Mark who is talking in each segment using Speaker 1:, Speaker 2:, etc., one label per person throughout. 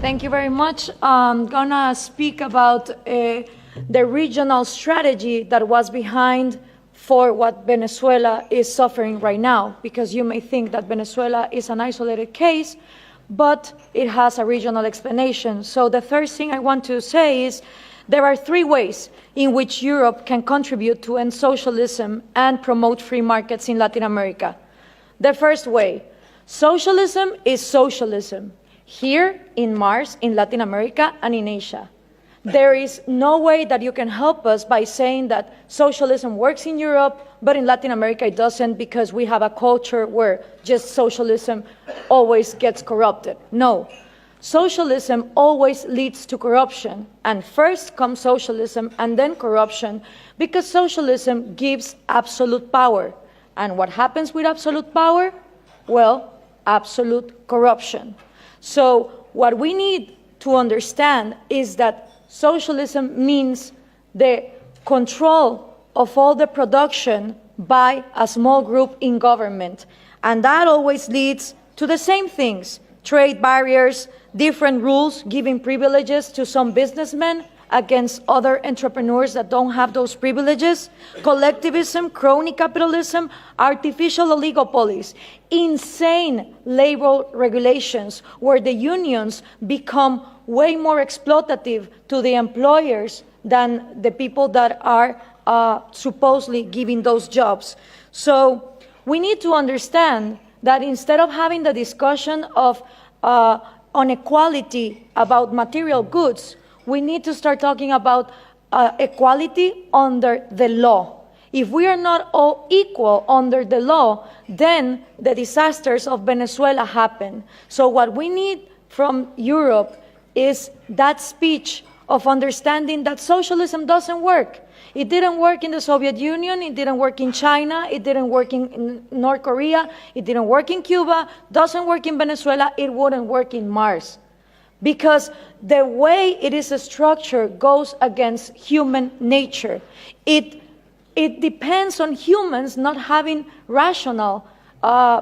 Speaker 1: Thank you very much. I'm gonna speak about the regional strategy that was behind for what Venezuela is suffering right now, because you may think that Venezuela is an isolated case, but it has a regional explanation. So the first thing I want to say is there are three ways in which Europe can contribute to end socialism and promote free markets in Latin America. The first way, socialism is socialism, here in Mars, in Latin America, and in Asia. There is no way that you can help us by saying that socialism works in Europe, but in Latin America it doesn't, because we have a culture where just socialism always gets corrupted. No. Socialism always leads to corruption, and first comes socialism and then corruption, because socialism gives absolute power. And what happens with absolute power? Well, absolute corruption. So what we need to understand is that socialism means the control of all the production by a small group in government. And that always leads to the same things: trade barriers, different rules giving privileges to some businessmen against other entrepreneurs that don't have those privileges, collectivism, crony capitalism, artificial oligopolies, insane labor regulations where the unions become way more exploitative to the employers than the people that are supposedly giving those jobs. So we need to understand that instead of having the discussion of inequality about material goods, we need to start talking about equality under the law. If we are not all equal under the law, then the disasters of Venezuela happen. So what we need from Europe is that speech of understanding that socialism doesn't work. It didn't work in the Soviet Union, it didn't work in China, it didn't work in North Korea, it didn't work in Cuba, doesn't work in Venezuela, it wouldn't work in Mars. Because the way it is structured goes against human nature. It depends on humans not having rational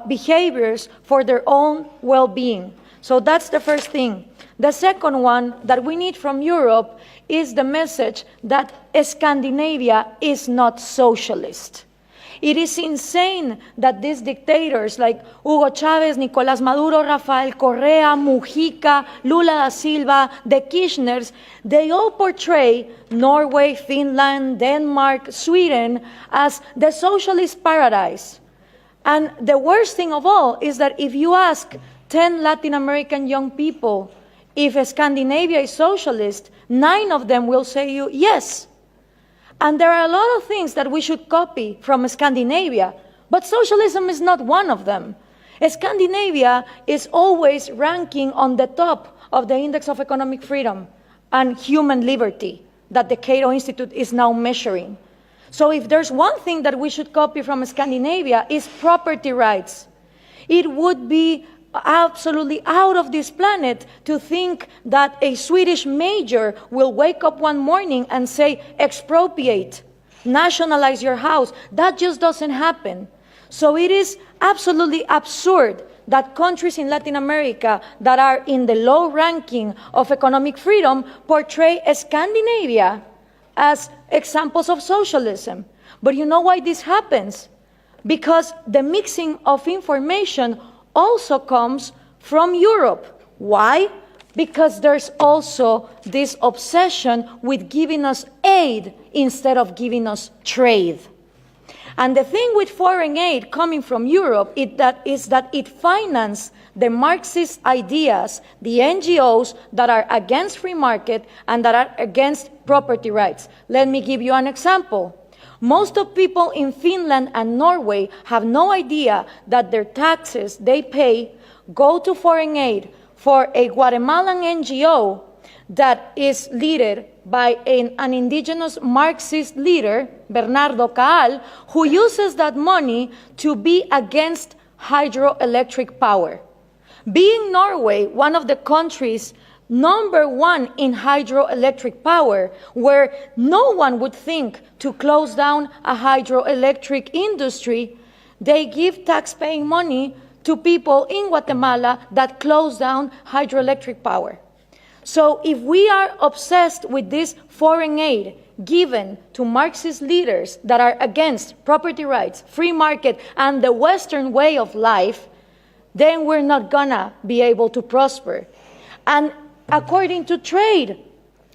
Speaker 1: behaviors for their own well-being. So that's the first thing. The second one that we need from Europe is the message that Scandinavia is not socialist. It is insane that these dictators like Hugo Chavez, Nicolás Maduro, Rafael Correa, Mujica, Lula da Silva, the Kirchners, they all portray Norway, Finland, Denmark, Sweden as the socialist paradise. And the worst thing of all is that if you ask 10 Latin American young people if Scandinavia is socialist, 9 of them will say you yes. And there are a lot of things that we should copy from Scandinavia, but socialism is not one of them. Scandinavia is always ranking on the top of the Index of Economic Freedom and Human Liberty that the Cato Institute is now measuring. So if there's one thing that we should copy from Scandinavia is property rights. It would be absolutely out of this planet to think that a Swedish major will wake up one morning and say, expropriate, nationalize your house. That just doesn't happen. So it is absolutely absurd that countries in Latin America that are in the low ranking of economic freedom portray Scandinavia as examples of socialism. But you know why this happens? Because the mixing of information also comes from Europe. Why? Because there's also this obsession with giving us aid instead of giving us trade. And the thing with foreign aid coming from Europe is that it finances the Marxist ideas, the NGOs that are against free market and that are against property rights. Let me give you an example. Most of people in Finland and Norway have no idea that their taxes they pay go to foreign aid for a Guatemalan NGO that is led by an indigenous Marxist leader, Bernardo Caal, who uses that money to be against hydroelectric power. Being Norway one of the countries #1 in hydroelectric power, where no one would think to close down a hydroelectric industry, they give tax-paying money to people in Guatemala that close down hydroelectric power. So if we are obsessed with this foreign aid given to Marxist leaders that are against property rights, free market, and the Western way of life, then we're not gonna be able to prosper. And according to trade,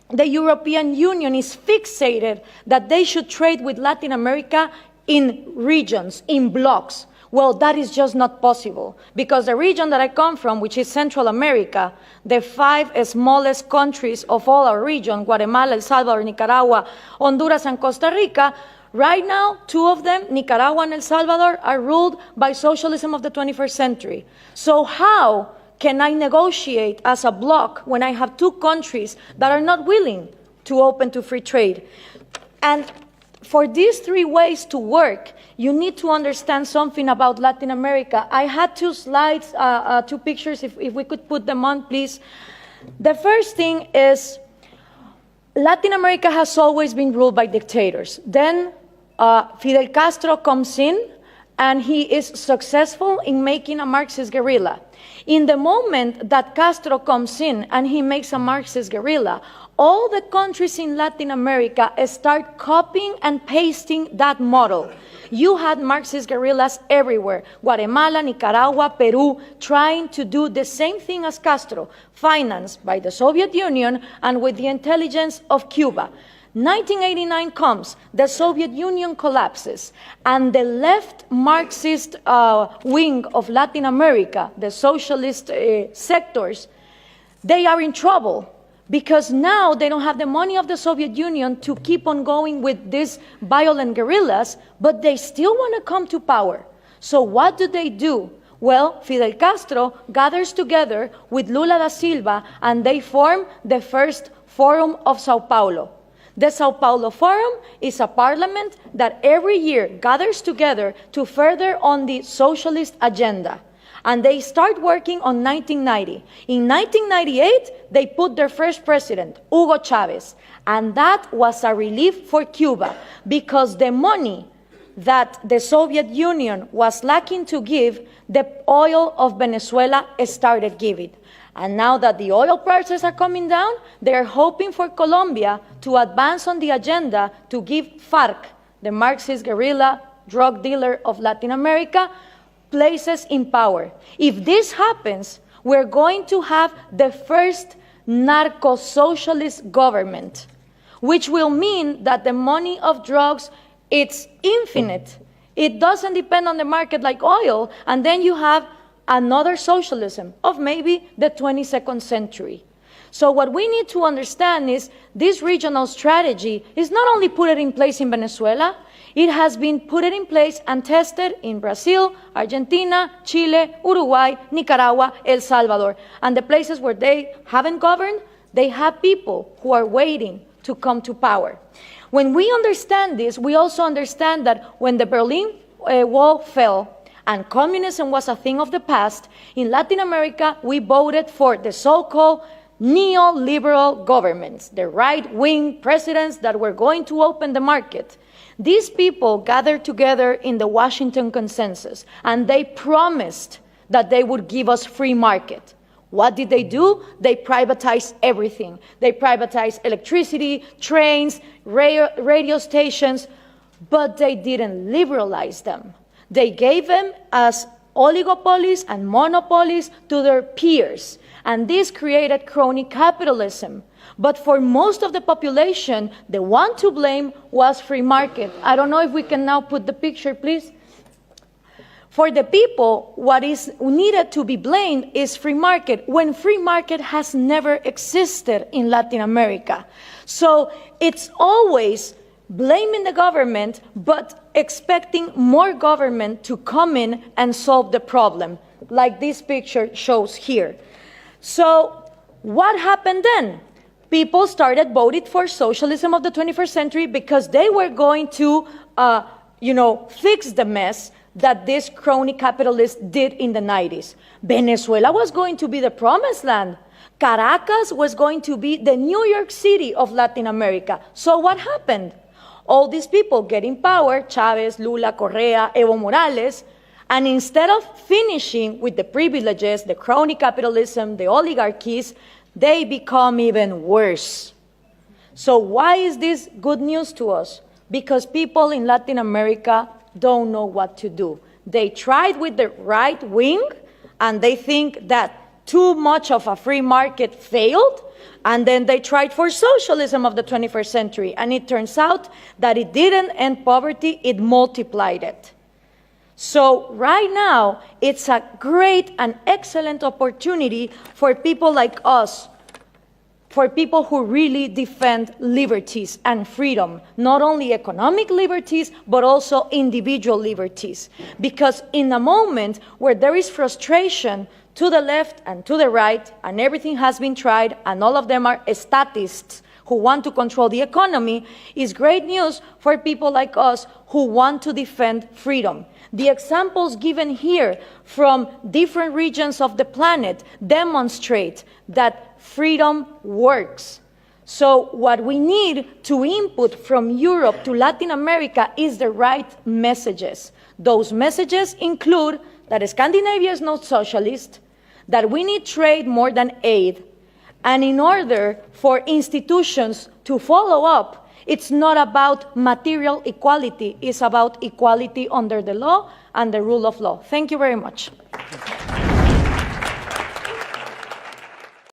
Speaker 1: the European Union is fixated that they should trade with Latin America in regions, in blocks. Well, that is just not possible, because the region that I come from, which is Central America, the 5 smallest countries of all our region, Guatemala, El Salvador, Nicaragua, Honduras, and Costa Rica, right now, 2 of them, Nicaragua and El Salvador, are ruled by socialism of the 21st century. So how can I negotiate as a bloc when I have 2 countries that are not willing to open to free trade? And for these 3 ways to work, you need to understand something about Latin America. I had 2 slides, 2 pictures, if we could put them on, please. The first thing is Latin America has always been ruled by dictators. Then Fidel Castro comes in, and he is successful in making a Marxist guerrilla. In the moment that Castro comes in and he makes a Marxist guerrilla, all the countries in Latin America start copying and pasting that model. You had Marxist guerrillas everywhere, Guatemala, Nicaragua, Peru, trying to do the same thing as Castro, financed by the Soviet Union and with the intelligence of Cuba. 1989 comes, the Soviet Union collapses, and the left Marxist wing of Latin America, the socialist sectors, they are in trouble, because now they don't have the money of the Soviet Union to keep on going with these violent guerrillas, but they still want to come to power. So what do? Well, Fidel Castro gathers together with Lula da Silva, and they form the first Forum of Sao Paulo. The Sao Paulo Forum is a parliament that every year gathers together to further on the socialist agenda. And they start working on 1990. In 1998, they put their first president, Hugo Chavez. And that was a relief for Cuba, because the money that the Soviet Union was lacking to give, the oil of Venezuela started giving. And now that the oil prices are coming down, they're hoping for Colombia to advance on the agenda to give FARC, the Marxist guerrilla drug dealer of Latin America, places in power. If this happens, we're going to have the first narco-socialist government, which will mean that the money of drugs, it's infinite. It doesn't depend on the market like oil, and then you have another socialism of maybe the 22nd century. So what we need to understand is this regional strategy is not only put in place in Venezuela, it has been put in place and tested in Brazil, Argentina, Chile, Uruguay, Nicaragua, El Salvador. And the places where they haven't governed, they have people who are waiting to come to power. When we understand this, we also understand that when the Berlin Wall fell, and communism was a thing of the past, in Latin America, we voted for the so-called neoliberal governments, the right-wing presidents that were going to open the market. These people gathered together in the Washington Consensus, and they promised that they would give us free market. What did they do? They privatized everything. They privatized electricity, trains, radio stations, but they didn't liberalize them. They gave them as oligopolies and monopolies to their peers, and this created crony capitalism. But for most of the population, the one to blame was free market. I don't know if we can now put the picture, please. For the people, what is needed to be blamed is free market, when free market has never existed in Latin America. So it's always blaming the government, but expecting more government to come in and solve the problem, like this picture shows here. So what happened then? People started voting for socialism of the 21st century because they were going to, fix the mess that this crony capitalists did in the 90s. Venezuela was going to be the promised land. Caracas was going to be the New York City of Latin America. So what happened? All these people get in power, Chavez, Lula, Correa, Evo Morales, and instead of finishing with the privileges, the crony capitalism, the oligarchies, they become even worse. So why is this good news to us? Because people in Latin America don't know what to do. They tried with the right wing, and they think that too much of a free market failed, and then they tried for socialism of the 21st century, and it turns out that it didn't end poverty, it multiplied it. So right now, it's a great and excellent opportunity for people like us, for people who really defend liberties and freedom, not only economic liberties, but also individual liberties. Because in a moment where there is frustration to the left and to the right, and everything has been tried, and all of them are statists who want to control the economy, is great news for people like us who want to defend freedom. The examples given here from different regions of the planet demonstrate that freedom works. So what we need to input from Europe to Latin America is the right messages. Those messages include that Scandinavia is not socialist, that we need trade more than aid, and in order for institutions to follow up, it's not about material equality, it's about equality under the law and the rule of law. Thank you very much.